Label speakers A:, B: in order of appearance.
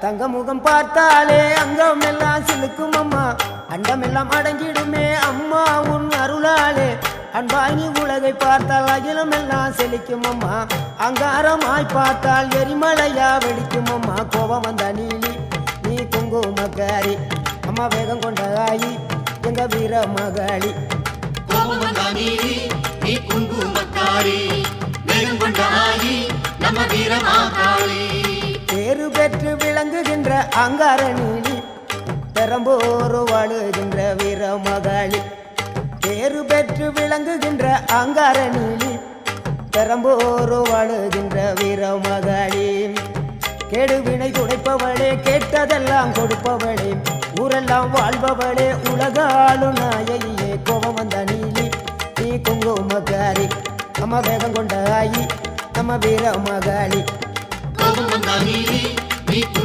A: தங்க முகம் பார்த்தாலே அங்கம் எல்லாம் சிலுக்கும் அம்மா அண்டமெல்லாம் அடங்கிடுமே அம்மா உன் அருளாலே அன்பாய் நீ உலகை பார்த்தால் அகிலம் எல்லாம் செழிக்கும் அம்மா அங்காரமாய் பார்த்தால் எரிமலையா வெடிக்கும் அம்மா கோபம் வந்த நீலி நீ குங்குமக்காரி அம்மா வேகம் கொண்ட ஆயி எங்க வீர மகாளி
B: கோபம் வந்த நீலி நீ குங்குமக்காரி வேகம் கொண்ட ஆயி நம்ம வீர மகாளி
A: பேரு பெற்று விளங்குகின்ற அங்கார நீலி பெரம்போர் வாழுகின்ற வீர மகாளி பேரு பெற்று விளங்குகின்ற அங்கார நீலி பெரம்போர் வாழுகின்ற வீர மகாளி கேடுவினை துடைப்பவளே கேட்டதெல்லாம் கொடுப்பவளே ஊரெல்லாம் வாழ்பவளே உலகாலும் நாயகியே கோபம் வந்த நீலி நீ குங்குமக்காரி அம்மா வேகம் கொண்ட ஆயி நம்ம வீர மகாளி
B: கோபம் வந்த நீலி நீ